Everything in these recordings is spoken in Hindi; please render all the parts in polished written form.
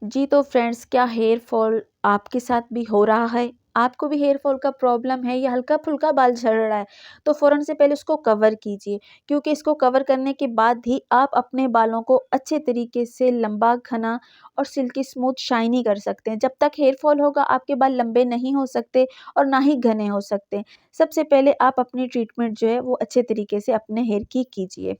जी तो फ्रेंड्स, क्या हेयर फॉल आपके साथ भी हो रहा है? आपको भी हेयर फॉल का प्रॉब्लम है या हल्का-फुल्का बाल झड़ रहा है, तो फ़ौरन से पहले उसको कवर कीजिए, क्योंकि इसको कवर करने के बाद ही आप अपने बालों को अच्छे तरीके से लंबा, घना और सिल्की स्मूथ शाइनी कर सकते हैं। जब तक हेयर फॉल होगा, आपके बाल लंबे नहीं हो सकते और ना ही घने हो सकते। सबसे पहले आप अपनी ट्रीटमेंट जो है, वो अच्छे तरीके से अपने हेयर की कीजिए।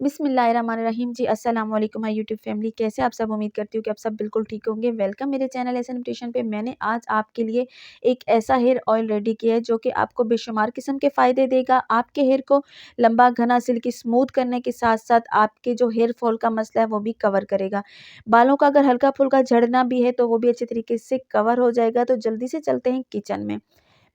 बिस्मिल्लाहिर्रहमानिर्रहीम। जी अस्सलाम वालेकुम माय यूट्यूब फैमिली, कैसे आप सब? उम्मीद करती हूँ कि आप सब बिल्कुल ठीक होंगे। वेलकम मेरे चैनल एस एन न्यूट्रिशन पे। मैंने आज आपके लिए एक ऐसा हेयर ऑयल रेडी किया है जो कि आपको बेशुमार किस्म के फ़ायदे देगा। आपके हेयर को लंबा, घना, सिल्की स्मूथ करने के साथ साथ आपके जो हेयर फॉल का मसला है वो भी कवर करेगा। बालों का अगर हल्का फुल्का झड़ना भी है तो वो भी अच्छे तरीके से कवर हो जाएगा। तो जल्दी से चलते हैं किचन में।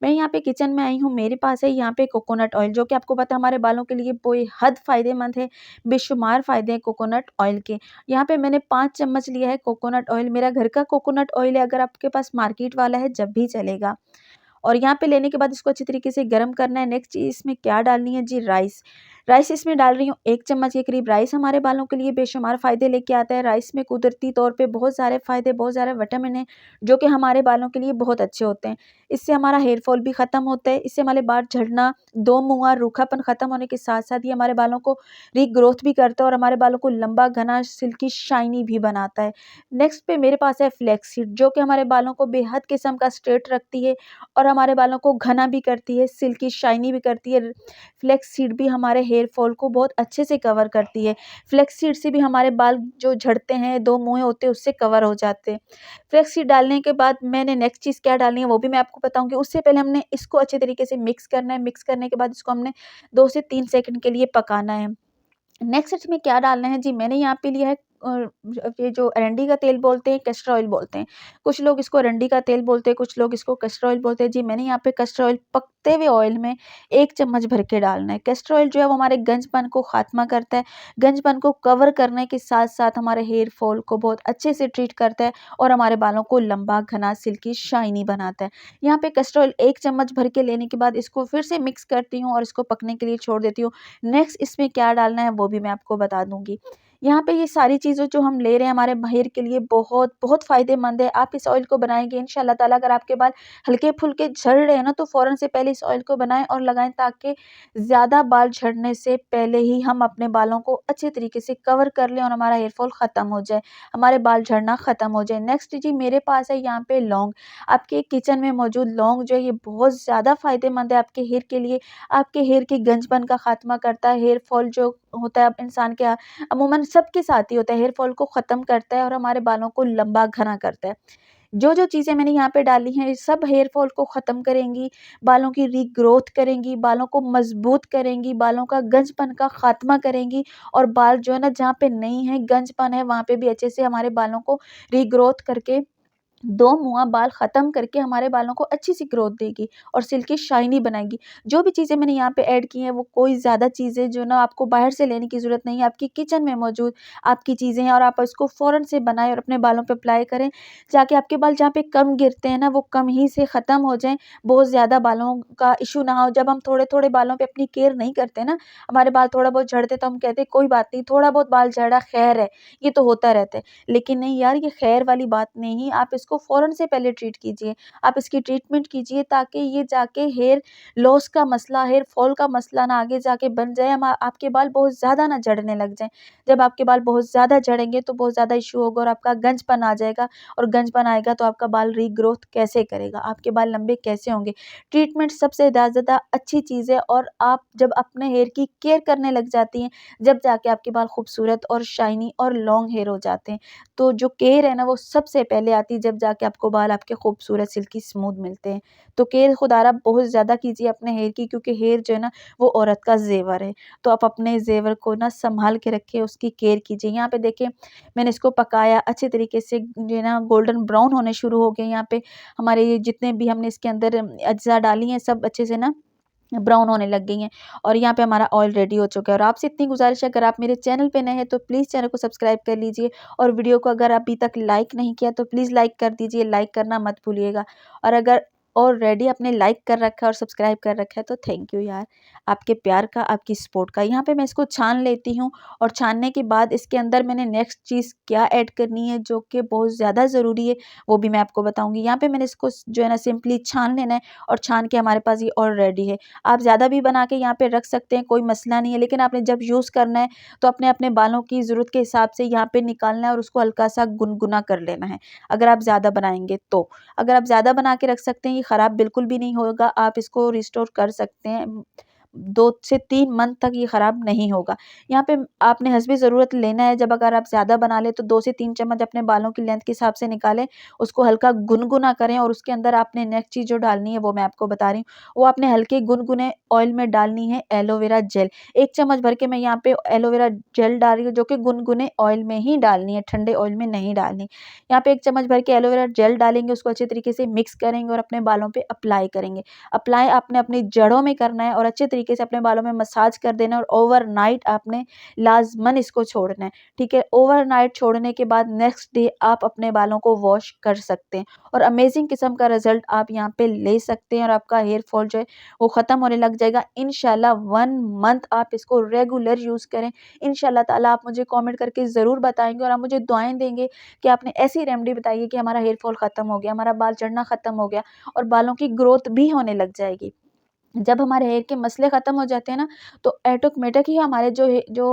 मैं यहाँ पे किचन में आई हूँ, मेरे पास है यहाँ पे कोकोनट ऑयल, जो कि आपको पता है हमारे बालों के लिए बेहद फ़ायदेमंद है। बेशुमार फ़ायदे हैं कोकोनट ऑयल के। यहाँ पे मैंने 5 चम्मच लिया है कोकोनट ऑयल। मेरा घर का कोकोनट ऑयल है, अगर आपके पास मार्केट वाला है जब भी चलेगा। और यहाँ पे लेने के बाद इसको अच्छी तरीके से गर्म करना है। नेक्स्ट चीज़ इसमें क्या डालनी है जी, राइस। राइस इसमें डाल रही हूँ 1 चम्मच के करीब। राइस हमारे बालों के लिए बेशुमार फ़ायदे लेके आता है। राइस में कुदरती तौर पे बहुत सारे फ़ायदे, बहुत सारे विटामिन हैं, जो कि हमारे बालों के लिए बहुत अच्छे होते हैं। इससे हमारा हेयर फॉल भी ख़त्म होता है, इससे हमारे बाल झड़ना, दो मुँहा, रूखापन ख़त्म होने के साथ-साथ ये हमारे बालों को रीग्रोथ भी करता है और हमारे बालों को लंबा, घना, सिल्की, शाइनी भी बनाता है। नेक्स्ट पे मेरे पास है फ्लैक्स सीड, जो कि हमारे बालों को बेहद किस्म का स्ट्रेट रखती है और हमारे बालों को घना भी करती है, सिल्की शाइनी भी करती है। फ्लैक्स सीड भी हमारे हेयर फॉल को बहुत अच्छे से कवर करती है। फ्लैक्स सीड से भी हमारे बाल जो झड़ते हैं, दो मुँहें होते हैं, उससे कवर हो जाते हैं। फ्लैक्स सीड डालने के बाद मैंने नेक्स्ट चीज़ क्या डालनी है वो भी मैं आपको बताऊँगी। उससे पहले हमने इसको अच्छे तरीके से मिक्स करना है। मिक्स करने के बाद इसको हमने 2 से 3 सेकंड के लिए पकाना है। नेक्स्ट इसमें क्या डालना है जी, मैंने यहाँ पे लिया है ये जो अरंडी का तेल बोलते हैं, कैस्टर ऑयल बोलते हैं। कुछ लोग इसको अरंडी का तेल बोलते हैं, कुछ लोग इसको कैस्टर ऑयल बोलते हैं। जी मैंने यहाँ पे कैस्टर ऑयल पकते हुए ऑयल में 1 चम्मच भर के डालना है। कैस्टर ऑयल जो है वो हमारे गंजपन को ख़ात्मा करता है। गंजपन को कवर करने के साथ-साथ हमारे हेयर फॉल को बहुत अच्छे से ट्रीट करता है और हमारे बालों को लंबा, घना, सिल्की, शाइनी बनाता है। यहाँ पे कैस्टर ऑयल 1 चम्मच भर के लेने के बाद इसको फिर से मिक्स करती हूँ और इसको पकने के लिए छोड़ देती हूँ। नेक्स्ट इसमें क्या डालना है वो भी मैं आपको बता दूँगी। यहाँ पे ये सारी चीज़ें जो हम ले रहे हैं हमारे हेयर के लिए बहुत बहुत फ़ायदेमंद है। आप इस ऑयल को बनाएँगे इंशाअल्लाह ताला, अगर आपके बाल हल्के-फुल्के झड़ रहे हैं ना, तो फ़ौरन से पहले इस ऑयल को बनाएँ और लगाएँ, ताकि ज़्यादा बाल झड़ने से पहले ही हम अपने बालों को अच्छे तरीके से कवर कर लें और हमारा हेयर फॉल ख़त्म हो जाए, हमारे बाल झड़ना ख़त्म हो जाए। नेक्स्ट जी मेरे पास है यहाँ पे लौंग। आपके किचन में मौजूद लौंग जो है ये बहुत ज़्यादा फ़ायदेमंद है आपके हेयर के लिए। आपके हेयर के गंजपन का ख़ात्मा करता है। हेयर फॉल जो होता है अब इंसान के अमूमन सबके साथ ही होता है, हेयर फॉल को ख़त्म करता है और हमारे बालों को लंबा घना करता है। जो-जो चीज़ें मैंने यहाँ पे डाली हैं, ये सब हेयर फॉल को ख़त्म करेंगी, बालों की रीग्रोथ करेंगी, बालों को मज़बूत करेंगी, बालों का गंजपन का ख़ात्मा करेंगी और बाल जो है ना, जहाँ पे नहीं है, गंजपन है, वहाँ पे भी अच्छे से हमारे बालों को रीग्रोथ करके दो मुआ बाल ख़त्म करके हमारे बालों को अच्छी-सी ग्रोथ देगी और सिल्की शाइनी बनाएगी। जो भी चीज़ें मैंने यहाँ पे ऐड की हैं, वो कोई ज़्यादा चीज़ें जो ना आपको बाहर से लेने की ज़रूरत नहीं है, आपकी किचन में मौजूद आपकी चीज़ें हैं और आप इसको फ़ौरन से बनाएँ और अपने बालों पे अप्लाई करें, ताकि आपके बाल जहाँ पे कम गिरते हैं ना, वो कम ही से ख़त्म हो जाएँ, बहुत ज़्यादा बालों का इश्यू ना हो। जब हम थोड़े-थोड़े बालों पे अपनी केयर नहीं करते ना, हमारे बाल थोड़ा बहुत झड़ते तो हम कहते हैं कोई बात नहीं, थोड़ा बहुत बाल झड़ा खैर है, ये तो होता रहता है। लेकिन नहीं यार, ये खैर वाली बात नहीं, आप इसको फ़ौरन से पहले ट्रीट कीजिए। आप इसकी ट्रीटमेंट कीजिए, ताकि ये जाके हेयर लॉस का मसला, हेयर फॉल का मसला ना आगे जाके बन जाए, आपके बाल बहुत ज़्यादा ना झड़ने लग जाएँ। जब आपके बाल बहुत ज़्यादा झड़ेंगे तो बहुत ज़्यादा इश्यू होगा और आपका गंजपन आ जाएगा, और गंजपन आएगा तो आपका बाल रीग्रोथ कैसे करेगा? आपके बाल लंबे कैसे होंगे? ट्रीटमेंट सबसे ज़्यादा अच्छी चीज़ है, और आप जब अपने हेयर की केयर करने लग जाती हैं, जब जाके आपके बाल खूबसूरत और शाइनी और लॉन्ग हेयर हो जाते हैं। तो जो केयर है ना, वो सबसे पहले आती है जब जाके आपको बाल आपके खूबसूरत सिल्की स्मूथ मिलते हैं। तो केयर खुदारा बहुत ज़्यादा कीजिए अपने हेयर की, क्योंकि हेयर जो है ना, वो औरत का ज़ेवर है। तो आप अपने ज़ेवर को ना सँभाल के रखिए, उसकी केयर कीजिए। यहाँ पे देखिए, मैंने इसको पकाया अच्छे तरीके से, जो है ना गोल्डन ब्राउन होने शुरू हो गए। यहाँ पे हमारे ये जितने भी हमने इसके अंदर अज्जा डाली हैं, सब अच्छे से ना ब्राउन होने लग गई हैं, और यहाँ पे हमारा ऑयल रेडी हो चुका है। और आपसे इतनी गुज़ारिश है, अगर आप मेरे चैनल पे नए हैं तो प्लीज़ चैनल को सब्सक्राइब कर लीजिए, और वीडियो को अगर अभी तक लाइक नहीं किया तो प्लीज़ लाइक कर दीजिए, लाइक करना मत भूलिएगा। और अगर ऑलरेडी आपने लाइक कर रखा है और सब्सक्राइब कर रखा है तो थैंक यू यार, आपके प्यार का, आपकी सपोर्ट का। यहाँ पे मैं इसको छान लेती हूँ और छानने के बाद इसके अंदर मैंने नेक्स्ट चीज़ क्या ऐड करनी है जो कि बहुत ज़्यादा ज़रूरी है वो भी मैं आपको बताऊँगी। यहाँ पे मैंने इसको जो है ना सिंपली छान लेना है और छान के हमारे पास ये ऑलरेडी है। आप ज़्यादा भी बना के यहाँ पे रख सकते हैं, कोई मसला नहीं है, लेकिन आपने जब यूज़ करना है तो अपने अपने बालों की ज़रूरत के हिसाब से यहाँ पे निकालना है और उसको हल्का सा गुनगुना कर लेना है, अगर आप ज़्यादा बनाएँगे तो। अगर आप ज़्यादा बना के रख सकते हैं, ये ख़राब बिल्कुल भी नहीं होगा, आप इसको रिस्टोर कर सकते हैं। 2 से 3 मंथ तक ये ख़राब नहीं होगा। यहाँ पे आपने हस्बी ज़रूरत लेना है, जब अगर आप ज़्यादा बना लें तो 2 से 3 चम्मच अपने बालों की लेंथ के हिसाब से निकालें, उसको हल्का गुनगुना करें और उसके अंदर आपने नेक्स्ट चीज़ जो डालनी है वो मैं आपको बता रही हूँ। वो आपने हल्के गुनगुने ऑयल में डालनी है एलोवेरा जेल। 1 चम्मच भर के मैं यहाँ पे एलोवेरा जेल डाल रही हूँ, जो कि गुनगुने ऑयल में ही डालनी है, ठंडे ऑयल में नहीं डालनी। यहाँ पे 1 चम्मच भर के एलोवेरा जेल डालेंगे, उसको अच्छे तरीके से मिक्स करेंगे और अपने बालों पे अप्लाई करेंगे। अप्लाई आपने अपनी जड़ों में करना है और अच्छे तरीके से अपने बालों में मसाज कर देना है और ओवरनाइट आपने लाज़मन इसको छोड़ना है, ठीक है? ओवरनाइट छोड़ने के बाद नेक्स्ट डे आप अपने बालों को वॉश कर सकते हैं और अमेज़िंग किस्म का रिज़ल्ट आप यहाँ पे ले सकते हैं और आपका हेयर फॉल जो है वो ख़त्म होने लग जाएगा इंशाल्लाह। 1 मंथ आप इसको रेगुलर यूज़ करें, इंशाल्लाह ताला आप मुझे कमेंट करके ज़रूर बताएँगे और आप मुझे दुआएँ देंगे कि आपने ऐसी रेमेडी बताई है कि हमारा हेयर फॉल ख़त्म हो गया, हमारा बाल झड़ना ख़त्म हो गया और बालों की ग्रोथ भी होने लग जाएगी। जब हमारे हेयर के मसले ख़त्म हो जाते हैं ना, तो ऑटोमेटिक ही हमारे जो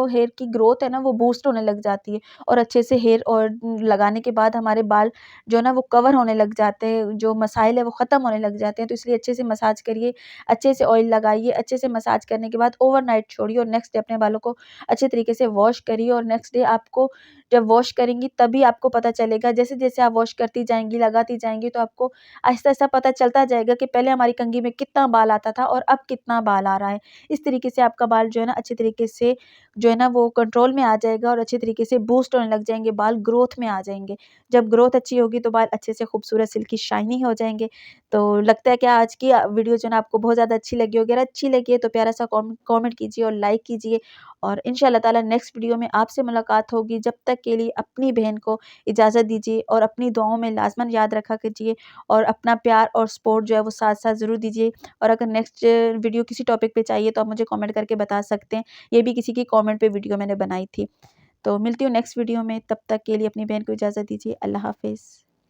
हेयर की ग्रोथ है ना, वो बूस्ट होने लग जाती है और अच्छे से हेयर और लगाने के बाद हमारे बाल जो है ना, वो कवर होने लग जाते हैं, जो मसाइल है वो ख़त्म होने लग जाते हैं। तो इसलिए अच्छे से मसाज करिए, अच्छे से ऑयल लगाइए, अच्छे से मसाज करने के बाद ओवरनाइट छोड़िए और नेक्स्ट डे अपने बालों को अच्छे तरीके से वॉश करिए और नेक्स्ट डे आपको जब वॉश करेंगी तभी आपको पता चलेगा। जैसे-जैसे आप वॉश करती जाएँगी, लगाती जाएँगी, तो आपको आहिस्ता-आहिस्ता पता चलता जाएगा कि पहले हमारी कंघी में कितना बाल आता था और अब कितना बाल आ रहा है। इस तरीके से आपका बाल जो है ना अच्छे तरीके से जो है ना वो कंट्रोल में आ जाएगा और अच्छे तरीके से बूस्ट होने लग जाएँगे, बाल ग्रोथ में आ जाएँगे। जब ग्रोथ अच्छी होगी तो बाल अच्छे से खूबसूरत सिल्की शाइनी हो जाएँगे। तो लगता है कि आज की वीडियो जो है ना आपको बहुत ज़्यादा अच्छी लगी होगी। अगर अच्छी लगी है तो प्यारा सा कमेंट कीजिए और लाइक कीजिए और इंशाअल्लाह ताला नेक्स्ट वीडियो में आपसे मुलाकात होगी। जब तक के लिए अपनी बहन को इजाज़त दीजिए और अपनी दुआओं में लाज़मन याद रखा कीजिए और अपना प्यार और सपोर्ट जो है वो साथ-साथ ज़रूर दीजिए। और अगर नेक्स्ट वीडियो किसी टॉपिक पे चाहिए तो आप मुझे कमेंट करके बता सकते हैं। ये भी किसी की कमेंट पे वीडियो मैंने बनाई थी। तो मिलती हूँ नेक्स्ट वीडियो में, तब तक के लिए अपनी बहन को इजाज़त दीजिए। अल्लाह हाफ़िज़।